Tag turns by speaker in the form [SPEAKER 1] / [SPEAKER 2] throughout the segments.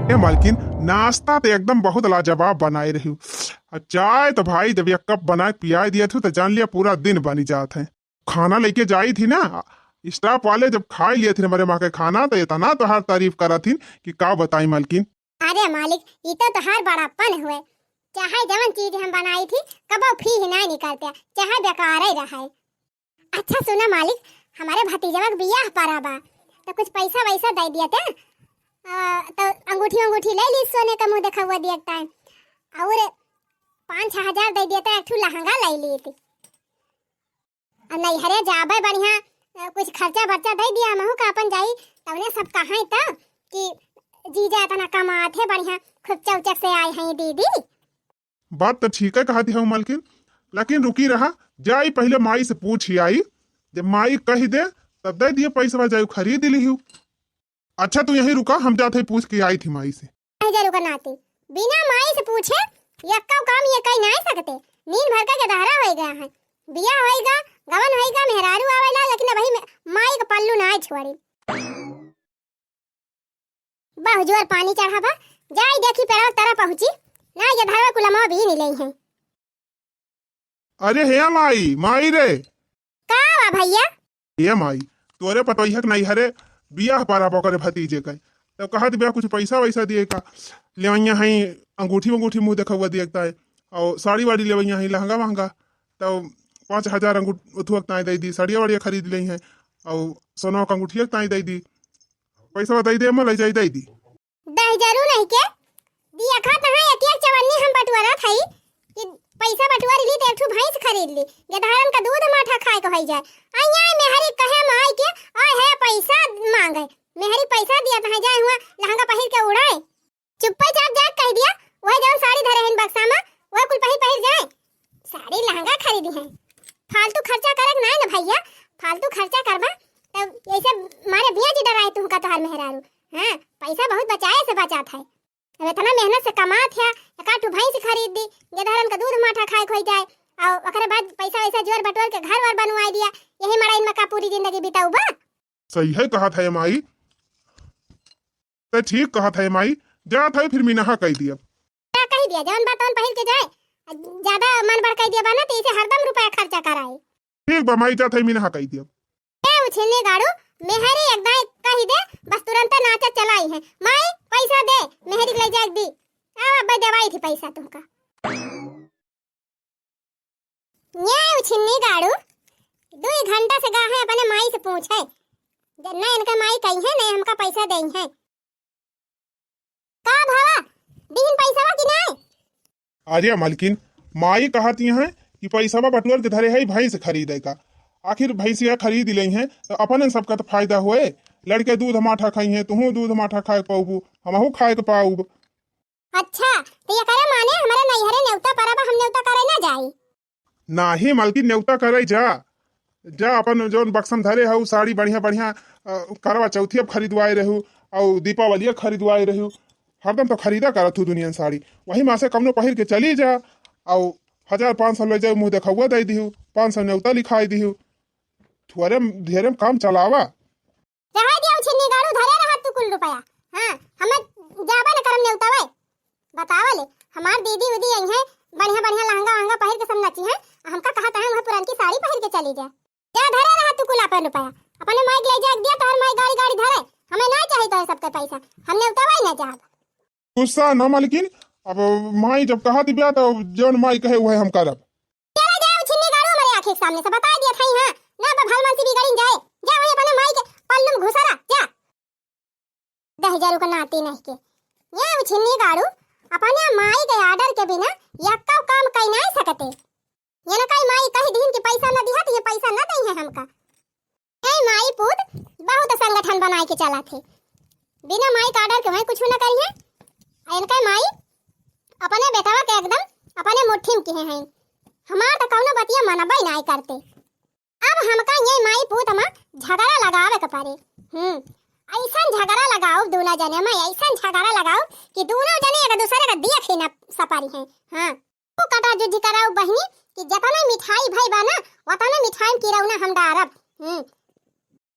[SPEAKER 1] ए मालकिन, नाश्ता तो एकदम बहुत लाजवाब बनाए रही हूँ। चाय तो भाई जब एक कप बना के पिया दिया थी तो जान लिया पूरा दिन बनी जात है। खाना लेके जाई थी ना, स्टाफ वाले जब खा लिए थे हमारे माँ के खाना तो इतना तो हर तारीफ करा थी कि का बताई मालकिन।
[SPEAKER 2] अरे मालिक, ये तो तोहार बड़ापन हुए। चाहे जवन चीज हम बनाई थी कबो फी ही ना निकलते, चाहे बेकार ही रहे। अच्छा सुना मालिक, हमारे भतीजवा के बियाह पड़ा बा, तो कुछ पैसा वैसा दे दिया थे। तो अंगूठी ले ली, सोने का मुंह देखा हुआ दिया टाइम, और 5-6 हजार दे दिया था। एक ठू लहंगा ले ली थी। और नहीं हरे जाबे बढ़िया कुछ खर्चा बर्चा दे दिया। महू का अपन जाई तवने सब कहां था कि जीजा इतना कमात है बढ़िया, खूब चौचक से आए हैं दीदी।
[SPEAKER 1] बात तो ठीक है कहा थी हम मालकिन, लेकिन रुकी रहा जाई पहले माई से पूछ ही आई। जब माई कही दे तब दे दिए पैसा, जाई खरीद ली हूँ। अच्छा तू यहीं रुका, हम जाते पूछ के आई थी माई से।
[SPEAKER 2] रुका नाती, बिना माई से पूछे यक्का काम ये कहीं नहीं सकते। नींद भर का दहरा हो गया है, बिया होएगा, गवन होएगा, मेहरारू आवेला, लेकिन वही माई का पल्लू ना छोड़ी। बहुजोर पानी चढ़ा बा, जाई देखी पेड़ा तरह पहुंची ना, ये धरवा कुलमा भी नहीं लई है।
[SPEAKER 1] अरे हे माई, माई रे
[SPEAKER 2] का वा भैया?
[SPEAKER 1] ये माई तोरे पतोहिया के नहीं हरे बियाह पारा पकड़े भतीजे का, तब कहा बिया कुछ पैसा वैसा दिए का लेवैया है, अंगूठी वंगूठी मुंह देखा हुआ दिखता है, और साड़ी वाड़ी लेवैया है लहंगा महंगा, तो 5 हजार अंगूठा दे दी, साड़िया वाड़िया खरीद ली है, और सोना का अंगूठिया ताई दे दी। पैसा बताई दे ले जाई दे दी।
[SPEAKER 2] जरूर नहीं के दिया खा तो है। एक चवन्नी हम बटुआरा थाई कि पैसा बटुआरी ली तो एक ठू भैंस खरीद ली, गधारन का दूध माठा खाए को हो जाए। आया मेहरी कहे माई के ओए है पैसा मांगे, मेहरी पैसा दिया तो है जाए हुआ लहंगा पहिर के उड़ाए। चुप्पे चाप जाके कह दिया वह जौन साड़ी धरे हैं बक्सा में वह कुल पहिर जाए। साड़ी लहंगा खरीदी है, फालतू खर्चा करे ना ना भैया, फालतू खर्चा करबा तब ऐसे मारे बिया जी डराए तू का तोहर मेहरारू। हां पैसा बहुत बचाए से बचात है। अब इतना मेहनत से कमात है, एकाटू भैंस खरीद दी, गधारन का दूध माठा खाए खोई जाए, और ओकरे बाद पैसा वैसा जोर बटोर के घर वर बनवाई दिया। यही मड़ाइन में का पूरी जिंदगी बिताऊ बा।
[SPEAKER 1] सही है कहा था माई, तो ठीक कहा था माई, जा था फिर मीना कह दिया।
[SPEAKER 2] क्या कह दिया? जौन बात पहिर के जाए, ज्यादा मन बढ़ कह दिया बा ना तो इसे हरदम रुपया खर्चा कराए।
[SPEAKER 1] ठीक बा माई, जा था मीना कह दिया।
[SPEAKER 2] ए उछने गाड़ू मेहरी एकदम कह दे, बस तुरंत नाचा चलाई है। माई पैसा दे, मेहरी ले जाए दी। अब अब्बा दवाई थी पैसा तुमका। ये उछने गाड़ू 2 घंटा से गा है अपने माई से पूछे, ना इनका माई कही है नहीं हमका पैसा देई है। का भावा दीन पैसा कि नहीं?
[SPEAKER 1] अरे मालकिन, माई कहती हैं कि पैसा बटुअर के धरे है भाई से खरीदे का, आखिर भैंसिया खरीद ली हैं तो अपन सबका तो फायदा हुए। लड़के दूध माठा खाई हैं, तुहू दूध माठा खाए पाऊ, हमहू खाए के पाऊ।
[SPEAKER 2] अच्छा तो ये करे माने हमारे नैहरे नेवता परबा हम नेवता करे ना जाई?
[SPEAKER 1] नाही मालकिन, नेवता करे जा अपन जोन बक्सम धरे हूँ साड़ी बढ़िया बढ़िया करवा चौथी अब खरीदवाए रहू, और दीपावली खरीदवाए रहू, हरदम तो खरीदा करत हूँ दुनिया साड़ी। वही माँ से कमनो पहिर के चली जा, और 1500 ले जाओ मुँह देखा हुआ दे दी, 500 नेवता लिखाई दी। थोड़े धेरे काम चलावा
[SPEAKER 2] रहा दिया उछनी गाड़ू धरे रहा तू कुल रुपया। हां हमें जाबा न करम नेवतावे बतावले हमार दीदी उदी आई है बढ़िया बढ़िया लहंगा वहंगा पहिर के सब नची है। हमका कहता है वह पुरानी साड़ी पहिर के चली जा। क्या धरे रहा तू कुल अपन रुपया, अपने माई ले जा दिया तो हर माई गाड़ी गाड़ी धरे, हमें नहीं चाहिए तो सबके पैसा, हम नेवतावे ना जाब।
[SPEAKER 1] गुस्सा ना मालकिन, अब माई जब कहा दिया तो जोन माई कहे वह हम करब।
[SPEAKER 2] चला जा उछनी गाड़ू हमारे आंखें के सामने से बता दिया था। हां ना भलमान से बिगड़ी जाए, जा वही अपने माई के पल्लू में घुसरा जा। 10,000 का नाती नहीं के ये उछनी गाड़ू अपने माई के आर्डर के बिना यक्का काम कई नहीं सकते। ये ना कई माई कही दिन के पैसा न दिया तो ये पैसा न दई है हमका। ए माई पुत बहुत संगठन बनाए के चला थे, बिना माई के आर्डर के वही कुछ न करी है। इनका माई अपने बेटावा के एकदम अपने मुट्ठी में के हैं, हमार तो कौनो बतिया मनबई नहीं करते। अब हमका ये माई पूत में झगड़ा लगावे के पड़े। ऐसा झगड़ा लगाओ दोनों जने में, ऐसा झगड़ा लगाओ कि दोनों जने एक दूसरे का दिया खेना सपारी हैं। हां तो कटा जुजी कराओ बहनी कि जतना मिठाई भाई बना उतना मिठाई की रौना हम डारब।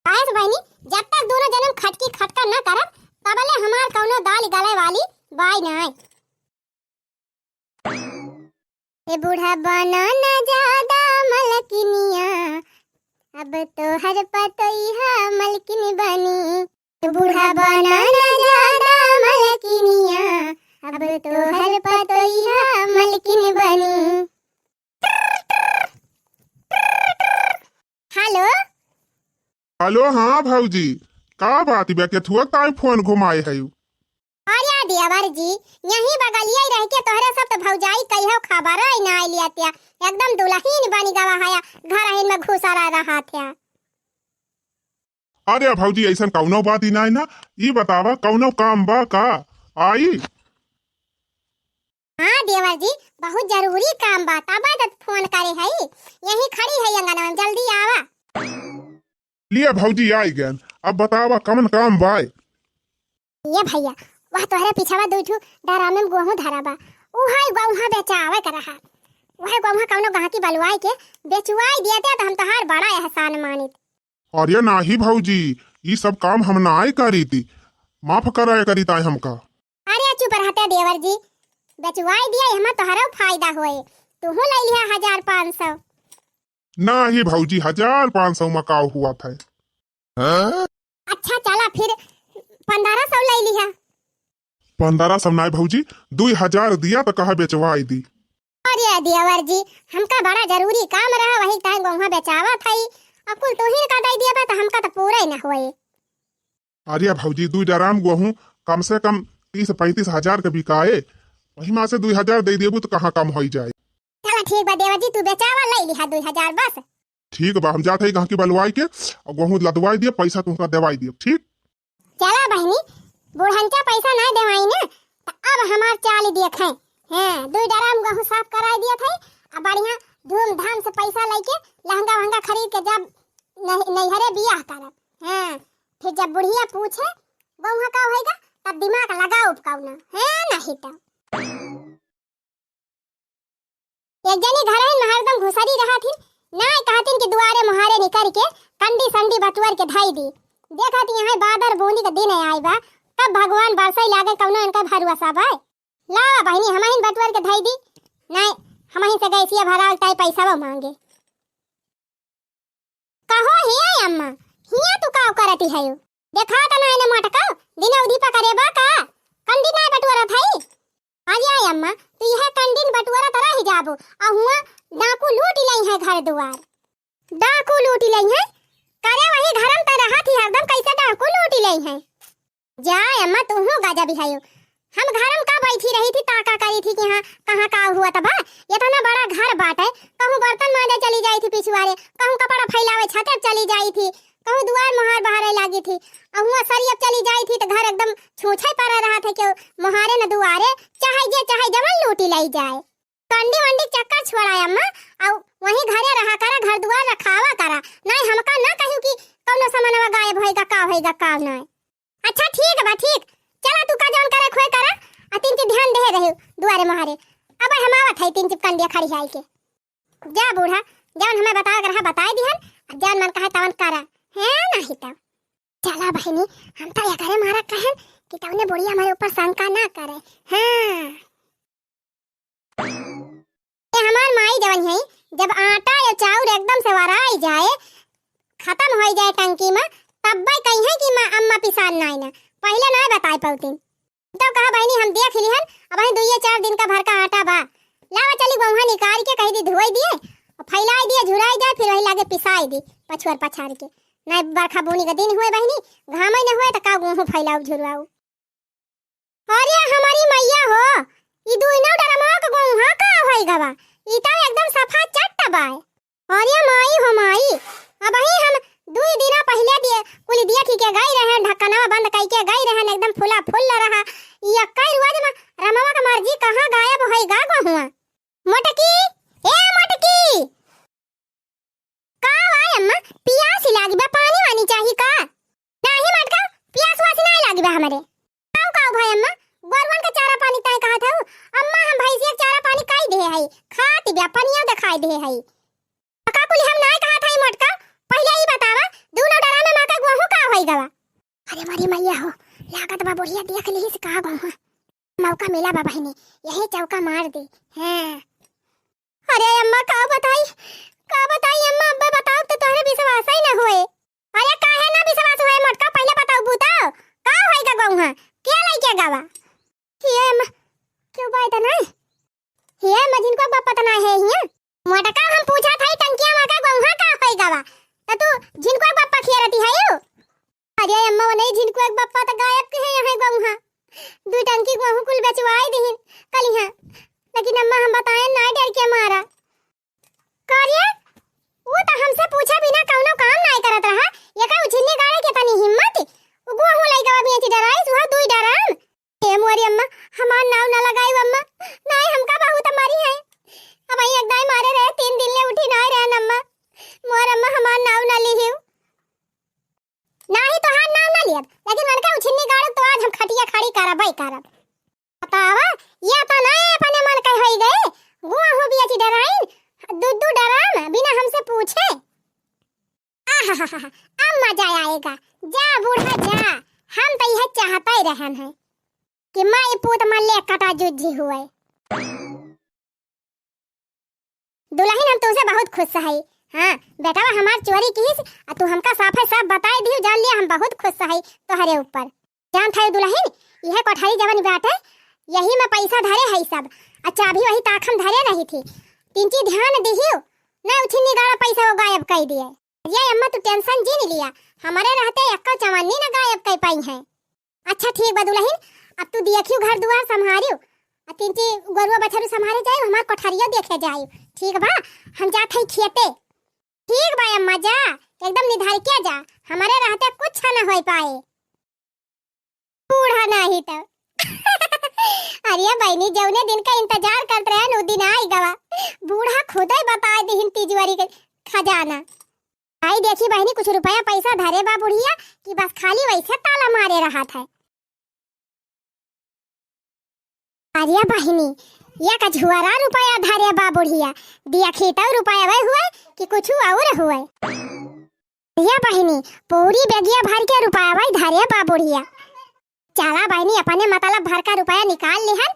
[SPEAKER 2] काहे बहनी जब तक दोनों जने खटकी खटका न करब तबले हमार कौनो दाल गले वाली बाई नहीं। ए बूढ़ा बना न ज्यादा मलकिनिया, अब तो हर पतोइहा मलकिन बनी। ए बूढ़ा बना न ज्यादा मलकिनिया, अब तो हर पतोइहा मलकिन बनी। हेलो
[SPEAKER 1] हेलो, हाँ भौजी, का बात बे के थुआ ताई फोन घुमाए है?
[SPEAKER 2] अरे देवर जी, यही बगलिया रह के तोहरे सब तो भौजाई कहियो खबर ही ना आइलिया त्या। एकदम दुल्हन बनी गवा है, घर हिन में घुसा रहा था।
[SPEAKER 1] अरे भौजी, ऐसा कौनो बात ही नहीं ना, ये बतावा कौनो काम बा का आई?
[SPEAKER 2] हाँ देवर जी, बहुत जरूरी काम बा, तब तो फोन करे है। यही खड़ी है अंगना में, जल्दी आवा।
[SPEAKER 1] लिए भौजी आई गन, अब बतावा कौन काम बा?
[SPEAKER 2] ये भैया, वह तोहरे पीछावा दुठू डरामे में गेहूं धरा बा, उहाई गेहूं बेचावे कर रहा। वह गेहूं कौनो गहकी बलवाई के बेचवाई दिया तो हम तोहार बड़ा एहसान मानित।
[SPEAKER 1] अरे नाही भौजी, ये सब काम हम ना आई करी थी, माफ कराए करी ताई हमका।
[SPEAKER 2] अरे चुप रहते देवर जी, बेचवाई दिया हमें तोहरा फायदा होए। तू ले लिया 1500।
[SPEAKER 1] नाही भौजी, 1500 में का हुआ था?
[SPEAKER 2] अच्छा चला फिर 1500 ले लिया।
[SPEAKER 1] 1500 नहीं भौजी, 2000 दिया तो कहा बेचवाई दी।
[SPEAKER 2] अरे देवर जी, हमका बड़ा जरूरी काम रहा, वही टाइम गेहूं बेचावा था। अकुल तू ही का दे दिया बा, तो हमका तो पूरा ही ना होए।
[SPEAKER 1] अरे भौजी, 2 डराम गेहूं कम से कम 30-35 हजार के बिकाए, वही माँ से 2000 दे देबू तो कहाँ कम हो जाए।
[SPEAKER 2] चला ठीक बा देवर जी, तू बेचावा ले लिहा 2000 बस।
[SPEAKER 1] ठीक बा, हम जाते ही कहाँ की बलवाई के और गेहूं लदवाई दिए, पैसा तुमका देवाई दिए। ठीक
[SPEAKER 2] चला बहनी, बुढ़ंचा पैसा नहीं देवाई ना, तो अब हमार चाल देखे हैं। 2 डराम गेहूं साफ कराई दिया थे, अब बढ़िया धूमधाम से पैसा लेके लहंगा वहंगा खरीद के जब नैहरे बियाह करब। हाँ, फिर जब बुढ़िया पूछे गेहूं का होएगा, तब दिमाग लगाओ उपकाउना है नहीं तो। एक जनी घर में हरदम घुसरी रहा थी ना, कहती कि दुआरे मुहारे निकल के कंडी संडी बटुअर के धाई दी। देखा थी यहाँ बादर बूंदी का दिन आई बा, कब भगवान बरसाई लागे कौनो इनका भरवसा बा। ला बहनी, हमारी बटुअर के धाई दी नहीं, हमारी से गैसिया भरा ताई पैसा वो मांगे। कहो हिया अम्मा, हिया तू का करती है? देखा त ना ने मटका दिन उधी पकड़े बा का कंडी ना बटुअरा थाई। आजा अम्मा, तू यह कंडीन बटुअरा तरह ही जाबो, आ हुआ डाकू लूट लई है घर दुआर। डाकू लूट लई है? करे वही घरम त रहा थी हरदम, कैसे डाकू लूट लई है? जा अम्मा, तू हो गाजा बिहायो। हम घरम का बैठी रही थी, ताका करी थी कि हाँ कहाँ का हुआ तबा। इतना बड़ा घर बाटे, कहूँ बर्तन मांजे चली जाई थी पिछवाड़े, कहूँ कपड़ा फैलावे छते चली जाई थी, कहूँ दुआर मुहार बहारे लागी थी, और हुआ सरियप चली जाई थी तो घर एकदम छूछे पड़ा रहा था कि मुहारे न दुआरे चाहे जमन लूटी लाई जाए। कंडी वंडी चक्कर छोड़ाया अम्मा, और वहीं घरे रहा करा, घर दुआर रखावा करा, नहीं हमका ना कहूँ कि कौनो सामानवा गायब होएगा का नहीं। अच्छा ठीक बा, ठीक, चला तू का जौन करे खोए करा, आ तीन चीज ध्यान दे रहे दुआरे मुहारे। अब हम आवत है 3 चिप कंडिया खड़ी है के। जा बूढ़ा, जौन हमें बता रहा बताए दिहन, जौन मन कहे तवन करा है नहीं तो। चला बहनी, हम तो ये करे मारा कहन कि तवने बुढ़िया हमारे ऊपर शंका ना करे। हां, ये हमार माई जवन है, जब आटा या चाउर एकदम से वराई जाए, खत्म हो जाए टंकी में, तब भाई कही है कि मां अम्मा पिसान नहीं ना, पहले ना बताए पौतीन। तो कहा बहनी हम देख लिहन, अब हई 2-4 दिन का भर का आटा बा, लावा चली गेहूं निकाल के कही दी धोई दिए और फैलाई दिए, झुराई जाए, फिर वही लागे पिसाई दी पछुआर पछाड़ के। नहीं बरखा बोनी का दिन हुए बहनी, घाम न हुए तो का गेहूं फैलाऊ झुरवाऊ। अरे हमारी मैया हो, ई दुइनो डरमा का गेहूं का होई गवा, ई तो एकदम सफा चट्टा बाय। अरे माई हो माई, अब ही हम 2 दिन पहले दिए कुल दिया ठीक है गई रहे, ढक्कनवा बंद कई के गई रहे, एकदम फुला फुल रहा। ये कई रोज में रमवा का मर्जी कहां गायब होई गा हुआ। मोटकी, ए मोटकी, का आय अम्मा, प्यास लागी बा, पानी वानी चाहिए का? नहीं मटका, प्यास वास नहीं लागी बा हमरे। का भाई अम्मा, गोरवन का चारा पानी तय कहा था अम्मा, हम भैंसिया चारा पानी काई दे हई, खाती बा पनिया दिखाई दे हई। का कुल हम नहीं कहा था मोटका, पहले ही बतावा, दोनों डरा में माका गेहूं का होई गवा। अरे मारी मैया हो, लागत बा बुढ़िया देख ली से कहा गाँव मौका मिला बा बहनी, यही चौका मार दे। हाँ अरे अम्मा का बताई अम्मा, अब्बा बताओ तो तोहरे विश्वास ही ना होए। अरे काहे ना विश्वास होए मोटका, पहले बताओ बताओ का होएगा गाँव क्या लइके गावा ये अम्मा क्यों बात ना ये मजिन को बाप पता ना है हिया मोटका हम पूछा था टंकिया में का गाँव का होएगा वा तो तू जिनको बापा खिया रहती है यो। अरे अम्मा वो नहीं जिनको एक बापा तो गायब के है यहाँ गाँव दो टंकी गेहूं कुल बेचवाए दीन कल यहाँ, लेकिन अम्मा हम बताए ना डर के मारा करिए वो तो हमसे पूछा बिना कौनो काम नहीं करत रहा। ये का उछिन्नी गाड़े के तनी हिम्मत उगो हो लइका बिया ची डराई सुहा दुई डराम ए मोरी अम्मा हमार नाव ना लगाई अम्मा नहीं हमका बहुत मारी है अब आई एक दाई मारे रहे 3 दिन ले उठी ना रहे अम्मा मोर अम्मा हमार नाव ना लीहियो नहीं तो हां नाव ना लियब, लेकिन मनका उछिन्नी गाड़े तो आज हम खटिया खड़ी करबै करब बतावा ये तो नहीं अपने मन कह होई गए गुआ हो बिया ची डराई दुद्दू डराम बिना हमसे पूछे। आहाहाहा अब मजा आएगा, जा बूढ़ा जा, हम तो यह चाहता ही रहन है कि माई पूत मन ले कटा जुझी हुए। दुल्हन हम तुमसे बहुत खुश है। हाँ बेटा हमार चोरी की तू हमका साफ है सब बताए दियो, जान लिया हम बहुत खुश है तोहरे ऊपर। जान था दुल्हन यह कोठारी जवन बाटे यही में पैसा धरे है सब, अच्छा अभी वही ताखम धरे रही थी तिंची ध्यान दिहियो ना उछिन्नी गाड़ा पैसा वो गायब कर दिए। ये अम्मा तू टेंशन जी नहीं लिया, हमारे रहते एक्का चवन्नी ना गायब कर पाई है। अच्छा ठीक बा दुल्हन अब तू देखियो घर दुआर संभारियो तिंची गोरुआ बछरू संभारे जाए हमार कोठरिया देखे जाए ठीक बा, हम जात है खेते। ठीक बा अम्मा जा एकदम निधार के जा, हमारे रहते कुछ ना हो पाए बूढ़ा नहीं तो अरे बहनी जौने दिन का इंतजार करते रहे नो दिन आई गवा बूढ़ा खुद ही बता दीन तिजवारी के खजाना। आई देखी बहनी कुछ रुपया पैसा धरे बा बुढ़िया कि बस खाली वैसे ताला मारे रहा था। अरे बहनी ये का झुआरा रुपया धरे बा बुढ़िया दिया खेता रुपया वह हुआ कि कुछ और हुआ। ये बहनी पूरी बेगिया भर के रुपया वह धरे बा बुढ़िया। चला बहनी अपने मतलब भर का रुपया निकाल ले हन,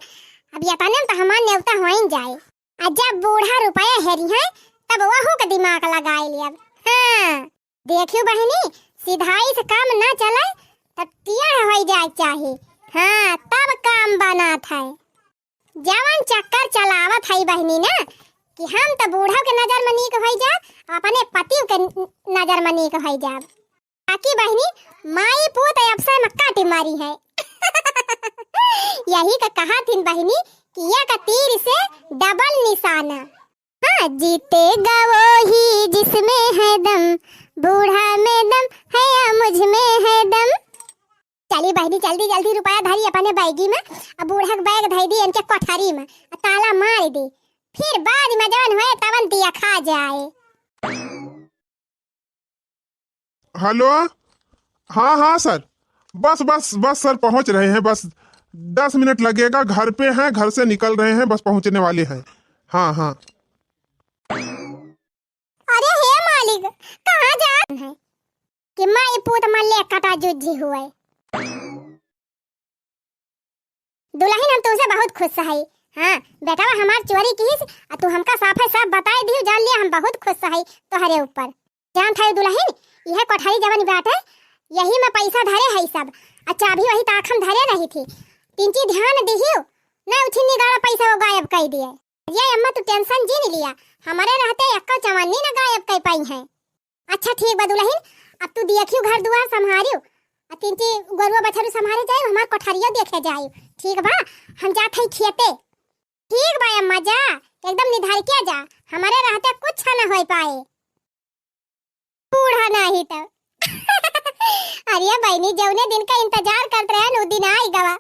[SPEAKER 2] अब ये तने तो हमार नेवता होइन जाए। आज जब बूढ़ा रुपया हेरी है तब वहू का दिमाग लगाए लिया। हाँ देखियो बहनी सीधाई से काम ना चले तब टिया हो जाए चाहिए। हाँ तब काम बना था जवन चक्कर चलावत है बहनी ना कि हम तो बूढ़ा के नजर में नीक हो जा अपने पति के नजर में नीक हो जा ताकि बहनी माई पूत अवसर में काटी मारी है यही का कहा थी बहनी कि यह का तीर से डबल निशाना। हाँ जीतेगा वो ही जिसमें है दम, बूढ़ा में दम है या मुझ में है दम। चली बहनी जल्दी जल्दी रुपया धरी अपने बैगी में, अब बूढ़ा बैग धई दी इनके कोठरी में ताला मार दी, फिर बाद में जवन होए तवन दिया खा जाए।
[SPEAKER 1] हेलो हाँ हाँ सर बस बस बस सर पहुंच रहे हैं, बस 10 मिनट लगेगा, घर पे हैं, घर से निकल रहे हैं, बस पहुंचने वाले हैं। हाँ हाँ
[SPEAKER 2] अरे हे मालिक कहाँ जा रहे हैं कि माई पूत मन ले कटा जुझी हुए। दुल्हन हम तुमसे बहुत खुश है। हाँ बेटा हमार चोरी की तू हमका साफ है सब बताए दियो, जान लिया हम बहुत खुश है तोहरे ऊपर। जान था दुल्हन यह कोठारी जवन बाटे यही में पैसा धरे है सब, अच्छा अभी वही ताखम धरे रही थी तिंची ध्यान दिहियो ना उछिन्नी गाड़ा पैसा वो गायब कर दिए। ये अम्मा तू टेंशन जी नहीं लिया, हमारे रहते एक्का चवन्नी ना गायब कर पाई है। अच्छा ठीक बा दुल्हन अब तू देखियो घर दुआर संभारियो तिंची गोरुआ बछरू संभारे जाए हमार कोठरिया देखे जाए ठीक बा, हम जात है खेते। ठीक बा अम्मा जा एकदम निधार के जा, हमारे रहते कुछ ना हो पाए बूढ़ा नहीं तो अरे बहनी जौने दिन का इंतजार करते रहे नो दिन आई गवा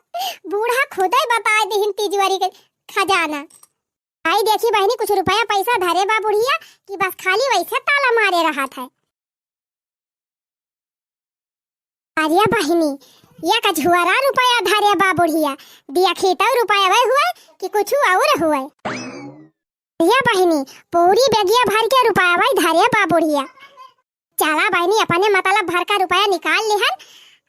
[SPEAKER 2] बूढ़ा खुद ही बता दीन तिजवारी के खजाना। आई देखी बहनी कुछ रुपया पैसा धरे बा बुढ़िया कि बस खाली वैसे ताला मारे रहा था। अरे बहनी ये का झुआरा रुपया धरे बा बुढ़िया दिया खेता रुपया वह हुआ कि कुछ और हुआ। ये बहनी पूरी बेगिया भर के रुपया वह धरे बा बुढ़िया। चला बहनी अपने मतलब भर का रुपया निकाल ले हन,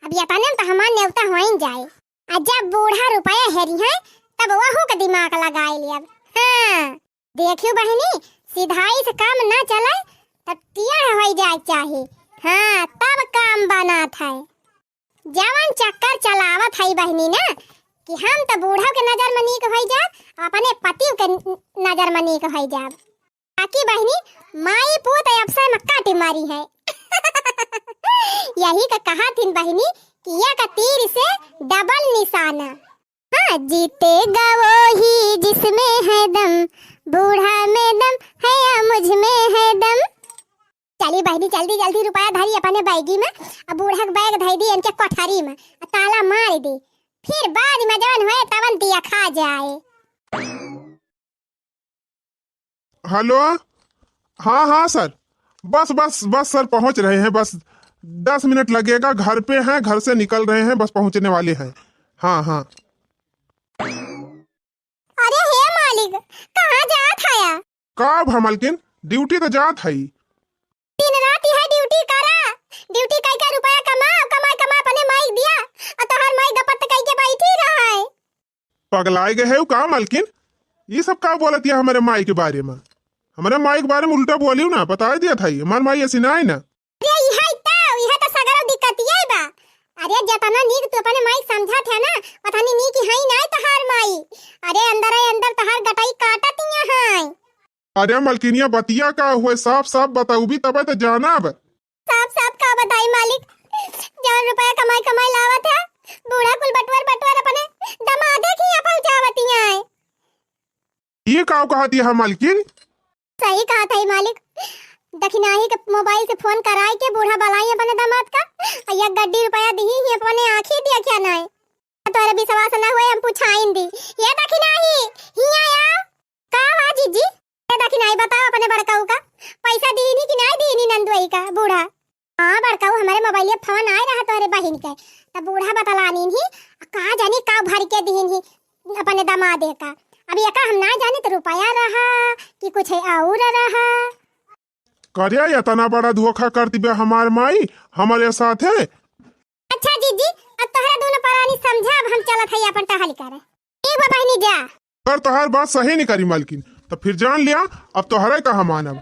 [SPEAKER 2] अब ये तने तो हमार नेवता होइन जाए। आ जब बूढ़ा रुपया हेरी है तब वहू का दिमाग लगाए लिया। हाँ देखियो बहनी, सीधाई से काम ना चले तब टिया हो जाए चाहिए। हाँ तब काम बना था। जवान चक्कर चलावत है बहनी ना कि हम तो बूढ़ा के नजर में नीक हो जा, अपने पति के नजर में नीक हो जा। ताकि बहनी माई पूत अफसर में काटी मारी है। यही का कहा थी बहनी कि यह का तीर से डबल निशाना। हाँ जीतेगा वो ही जिसमें है दम, बूढ़ा में दम है या मुझ में है दम। चली बहनी जल्दी जल्दी रुपया धरी अपने बैगी में, अब बूढ़ा बैग धई दी इनके कोठरी में, ताला मार दी, फिर बाद में जवन होए तवन दिया खा जाए।
[SPEAKER 1] हेलो, हाँ हाँ सर, बस बस बस सर पहुंच रहे हैं, बस 10 मिनट लगेगा, घर पे हैं, घर से निकल रहे हैं, बस पहुंचने वाले हैं। हाँ हाँ।
[SPEAKER 2] अरे हे मालिक, कहाँ जात है?
[SPEAKER 1] का मालकिन, ड्यूटी तो जात है।
[SPEAKER 2] दिन रात है ड्यूटी करा, ड्यूटी कई का रुपया कमा कमा कमा अपने माई दिया और तोहर माई गपत कई के बैठी रहा है।
[SPEAKER 1] पगलाए गए है का मालकिन? ये सब का बोलती है हमारे माई के बारे में? हमारे माई के बारे में उल्टा बोलियो ना, बता दिया था हमारे माई ऐसी ना है ना।
[SPEAKER 2] अरे यह तो सगरो दिक्कत ये बा। अरे जतना नीक तू अपने माई समझा थे ना, पता नहीं नीक है ना तोहर माई। अरे अंदर तोहर गटाई काटतिया है।
[SPEAKER 1] अरे मलकिनिया बतिया का हुए साफ साफ बताऊ भी तब तो जाना। अब
[SPEAKER 2] साफ साफ का बताई मालिक, जान रुपया कमाई कमाई लावत है, बूढ़ा कुल बटवर अपने दमादे की पहुंचावतिया है।
[SPEAKER 1] ये का कहती है मालकिन?
[SPEAKER 2] सही कहा था मालिक, दखिनाही के मोबाइल से फोन कराई के बूढ़ा बलाई अपने दामाद का, या गड्डी रुपया दी ही अपने आंखी दिया क्या ना है। तोरे विश्वास ना हुए हम पूछाइन दी। ये दखिनाही हिया या का बाजी जी, ये दखिनाही बताओ अपने बड़काऊ का पैसा दीनी कि नहीं दीनी नंदुई का बूढ़ा? हां बड़काऊ हमारे मोबाइल में फोन आए रहा तोरे बहन के, तब बूढ़ा बतलानी ही का जानी का भर के दीन ही अपने दामाद का। अब ये का हम ना जाने तो रुपया रहा कि कुछ और रहा।
[SPEAKER 1] करे या तना बड़ा धोखा करती बे हमार माई हमारे साथ है।
[SPEAKER 2] अच्छा जीजी, अब तोहरा दोनों परानी समझा, अब हम चलत है अपन टहल करे। एक बा बहनी जा।
[SPEAKER 1] पर तोहार बात सही नहीं करी मालकिन, तो फिर जान लिया अब तोहरे कहा मानब,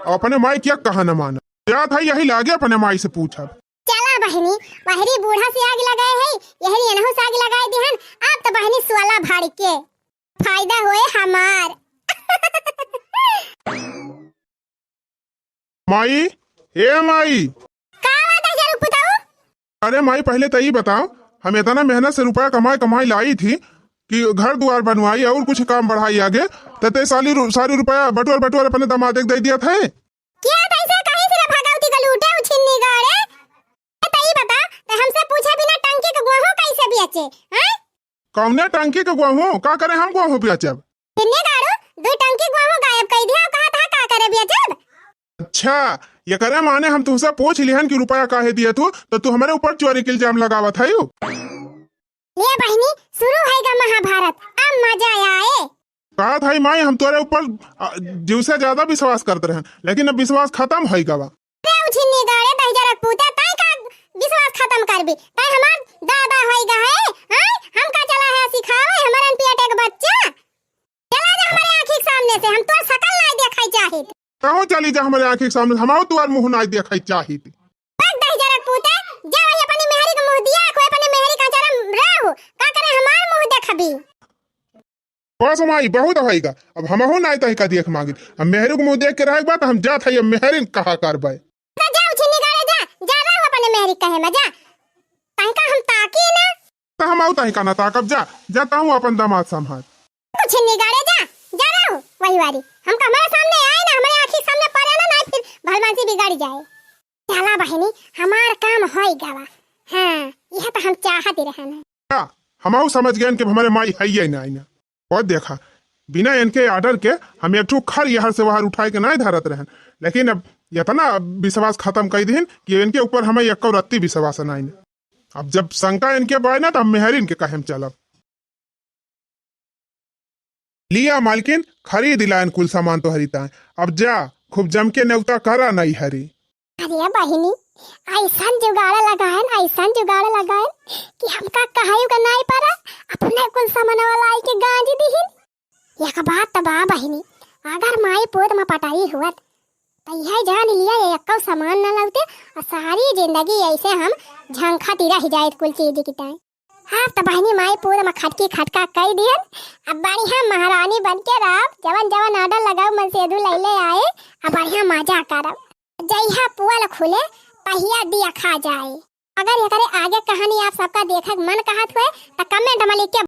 [SPEAKER 1] अपने माई क्या कहा न मानब। याद है यही लागे अपने माई से पूछब।
[SPEAKER 2] चला बहनी, बहरी बूढ़ा से आग लगाए है, यही एनहु से आग लगाए दिहन। अब तो बहनी सुअला भाड़ के फायदा होए हमार।
[SPEAKER 1] माई, ए माई,
[SPEAKER 2] का बात है जरूर बताओ।
[SPEAKER 1] अरे माई पहले तो ये बताओ, हम इतना मेहनत से रुपया कमाई लाई थी कि घर द्वार बनवाई और कुछ काम बढ़ाई आगे, तो सारी रुपया बटोर अपने दामाद दे दिया था।
[SPEAKER 2] क्या पैसा कहीं से भगावती का लूटे उछिन्नी गाड़े? तई बता, तो हमसे पूछे बिना टंकी के गेहूं कैसे बेचे? हैं?
[SPEAKER 1] कौने टंकी के गेहूं का करे? हम गेहूं बेचब?
[SPEAKER 2] किन्ने गाड़ो दो टंकी गेहूं गायब कर दिया, कहा था का करे बेचब?
[SPEAKER 1] अच्छा, ये करे माने हम तुमसे पूछ लिहन कि रुपया काहे दिए तो तू हमारे ऊपर चोरी के इल्जाम लगावत है।
[SPEAKER 2] ले बहनी, शुरू होएगा महाभारत, अब मजा आए।
[SPEAKER 1] कहा था माई हम तोरे ऊपर जीव से ज्यादा विश्वास करते रहे, लेकिन अब विश्वास खत्म है गवा।
[SPEAKER 2] उछिन्नी गाड़े दहजरा पूता तय का विश्वास खत्म करबी, तय हमार दादा होएगा है। हैं? हम का चला है सिखावे हमारन पेट एक बच्चा। चला जा हमारे आंखी के सामने से, हम तो शकल नहीं देखाई चाहिए।
[SPEAKER 1] कहो चली जा हमारे आंखी के सामने, हम तुआर मुंह नहीं देखा चाहिए।
[SPEAKER 2] बस दहजरा पूता जा वही अपनी मेहरी के मुंह दिया, कोई अपनी मेहरी का चरम रहू का करे हमार मुंह देखबी।
[SPEAKER 1] बस माई बहुत होएगा, अब हम हो नहीं तही का देख मांगी, हम मेहरी को मुंह देख के रहे बात हम जात है मेहरी कहा करबे।
[SPEAKER 2] तो जा उछिन्नी गाड़े जा रहू अपने मेहरी कहे में जा, तय का हम ताकी ना।
[SPEAKER 1] तो हम तही का ना ताकब, जाता हूँ अपन दामाद संभाल।
[SPEAKER 2] उछिन्नी गाड़े जा रहू वही वाली, हम का हमारे सामने आए ना, हमारे आंखी के सामने पड़े ना, नहीं फिर भलमानसी बिगड़ जाए। चला बहनी हमार काम होई गवा। हाँ यह तो हम चाहते रहना।
[SPEAKER 1] हम समझ गए कि हमारे माई है ही नहीं, और देखा बिना इनके ऑर्डर के हम एक खर यहाँ से बाहर उठाए के नहीं धरत रहन, लेकिन अब इतना विश्वास खत्म कर दिन कि इनके ऊपर हमें एक रत्ती विश्वास नहीं। अब जब शंका इनके बाय ना तो हम मेहरीन के कहे चलब। लिया मालकिन, खरीद लाइन कुल सामान तो हरीता है, अब जा खूब जम के न्योता करा नहीं हरी।
[SPEAKER 2] अरे बहिनी ऐसन जुगाड़ लगाएन कि हमका कहायु का नहीं पड़ा अपने कुल सामान वाला आई के गांज दिहिन। एक बात तो बा बहिनी, अगर माई पोत में पटाई हुआ तो यह जान लिया ये एक सामान न लगते और सारी जिंदगी ऐसे हम झंखती रह जाए कुल चीज की टाइम। हाँ तो बहनी माई पूरा में खटकी खटका कह दियन, अब बढ़िया महारानी बन के रह, जवन जवन ऑर्डर लगाओ मन से ले आए, अब बढ़िया मजा करब। जइहा पुअल खुले पहिया दिया खा जाए। अगर ये करे आगे कहानी आप सबका देखक मन कहत हुए तो कमेंट में लिख के